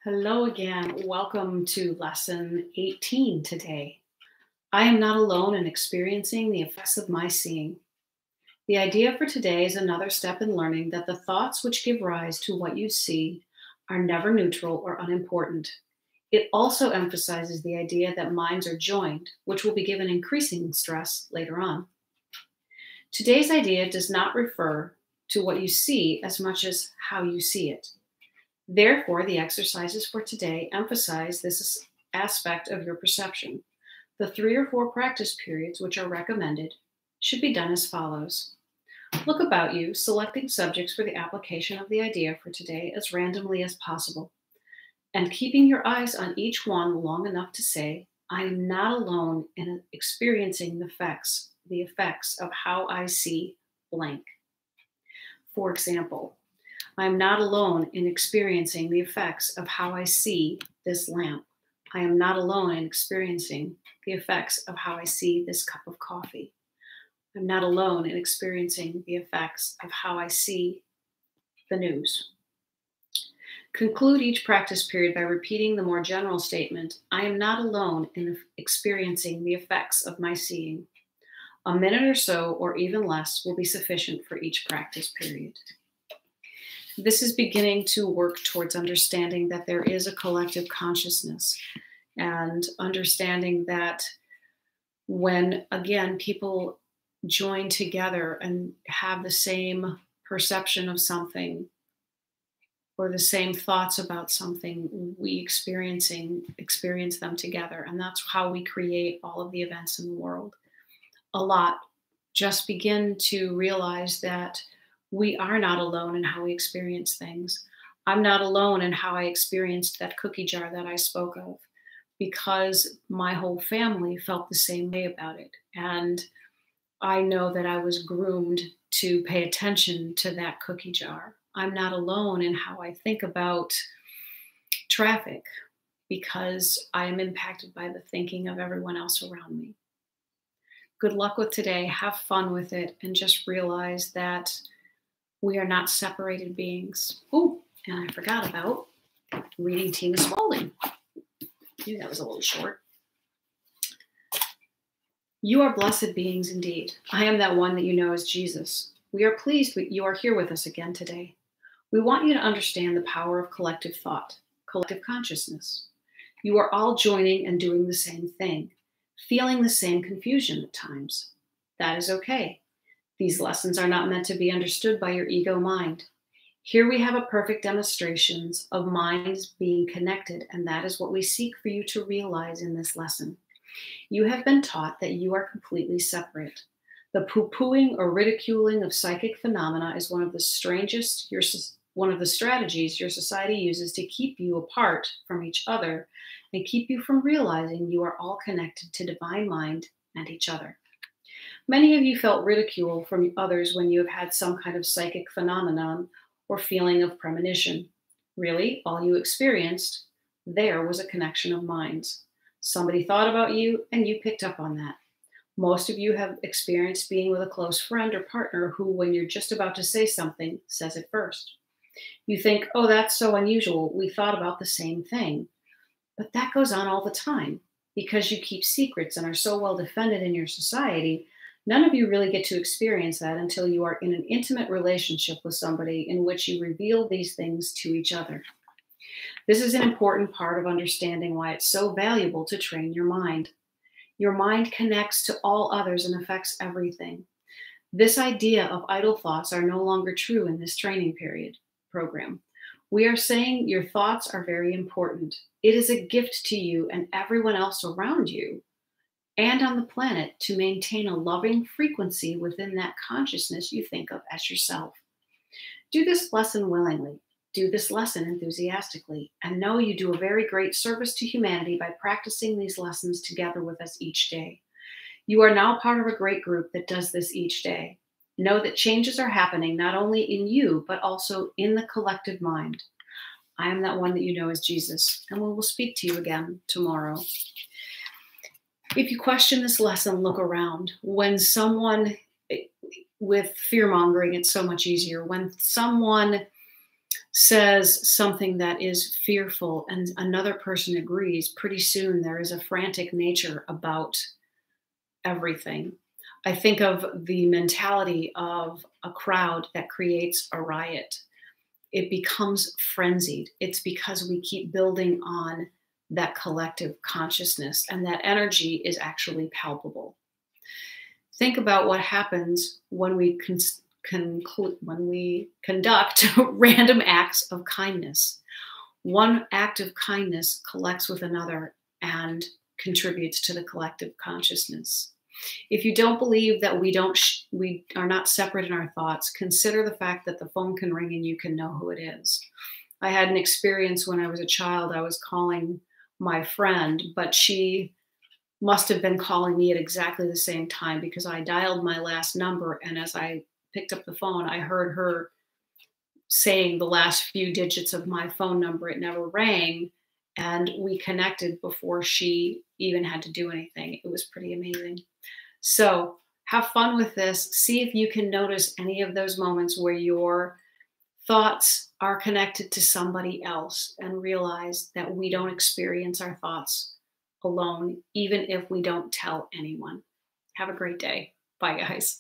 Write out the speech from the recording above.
Hello again. Welcome to lesson 18 today. I am not alone in experiencing the effects of my seeing. The idea for today is another step in learning that the thoughts which give rise to what you see are never neutral or unimportant. It also emphasizes the idea that minds are joined, which will be given increasing stress later on. Today's idea does not refer to what you see as much as how you see it. Therefore, the exercises for today emphasize this aspect of your perception. The 3 or 4 practice periods which are recommended should be done as follows. Look about you, selecting subjects for the application of the idea for today as randomly as possible, and keeping your eyes on each one long enough to say, I am not alone in experiencing the effects of how I see blank. For example, I am not alone in experiencing the effects of how I see this lamp. I am not alone in experiencing the effects of how I see this cup of coffee. I'm not alone in experiencing the effects of how I see the news. Conclude each practice period by repeating the more general statement, I am not alone in experiencing the effects of my seeing. A minute or so, or even less, will be sufficient for each practice period. This is beginning to work towards understanding that there is a collective consciousness and understanding that when, again, people join together and have the same perception of something or the same thoughts about something, we experience them together. And that's how we create all of the events in the world. A lot. Just begin to realize that we are not alone in how we experience things. I'm not alone in how I experienced that cookie jar that I spoke of, because my whole family felt the same way about it. And I know that I was groomed to pay attention to that cookie jar. I'm not alone in how I think about traffic, because I am impacted by the thinking of everyone else around me. Good luck with today. Have fun with it, and just realize that we are not separated beings. Oh, and I forgot about reading Tina Spalding. Maybe that was a little short. You are blessed beings indeed. I am that one that you know as Jesus. We are pleased that you are here with us again today. We want you to understand the power of collective thought, collective consciousness. You are all joining and doing the same thing, feeling the same confusion at times. That is okay. These lessons are not meant to be understood by your ego mind. Here we have a perfect demonstration of minds being connected, and that is what we seek for you to realize in this lesson. You have been taught that you are completely separate. The poo-pooing or ridiculing of psychic phenomena is one of the strategies your society uses to keep you apart from each other and keep you from realizing you are all connected to divine mind and each other. Many of you felt ridicule from others when you have had some kind of psychic phenomenon or feeling of premonition. Really, all you experienced there was a connection of minds. Somebody thought about you and you picked up on that. Most of you have experienced being with a close friend or partner who, when you're just about to say something, says it first. You think, oh, that's so unusual. We thought about the same thing. But that goes on all the time. Because you keep secrets and are so well defended in your society, none of you really get to experience that until you are in an intimate relationship with somebody in which you reveal these things to each other. This is an important part of understanding why it's so valuable to train your mind. Your mind connects to all others and affects everything. This idea of idle thoughts are no longer true in this training program. We are saying your thoughts are very important. It is a gift to you and everyone else around you and on the planet to maintain a loving frequency within that consciousness you think of as yourself. Do this lesson willingly. Do this lesson enthusiastically, and know you do a very great service to humanity by practicing these lessons together with us each day. You are now part of a great group that does this each day. Know that changes are happening not only in you, but also in the collective mind. I am that one that you know as Jesus, and we will speak to you again tomorrow. If you question this lesson, look around. When someone, with fear-mongering, it's so much easier. When someone says something that is fearful and another person agrees, pretty soon there is a frantic nature about everything. I think of the mentality of a crowd that creates a riot. It becomes frenzied. It's because we keep building on that collective consciousness, and that energy is actually palpable. Think about what happens when we conduct random acts of kindness. One act of kindness collects with another and contributes to the collective consciousness. If you don't believe that we are not separate in our thoughts, consider the fact that the phone can ring and you can know who it is. I had an experience when I was a child. I was calling my friend, but she must have been calling me at exactly the same time, because I dialed my last number, and as I picked up the phone, I heard her saying the last few digits of my phone number. It never rang, and we connected before she even had to do anything. It was pretty amazing. So have fun with this. See if you can notice any of those moments where your thoughts are connected to somebody else, and realize that we don't experience our thoughts alone, even if we don't tell anyone. Have a great day. Bye, guys.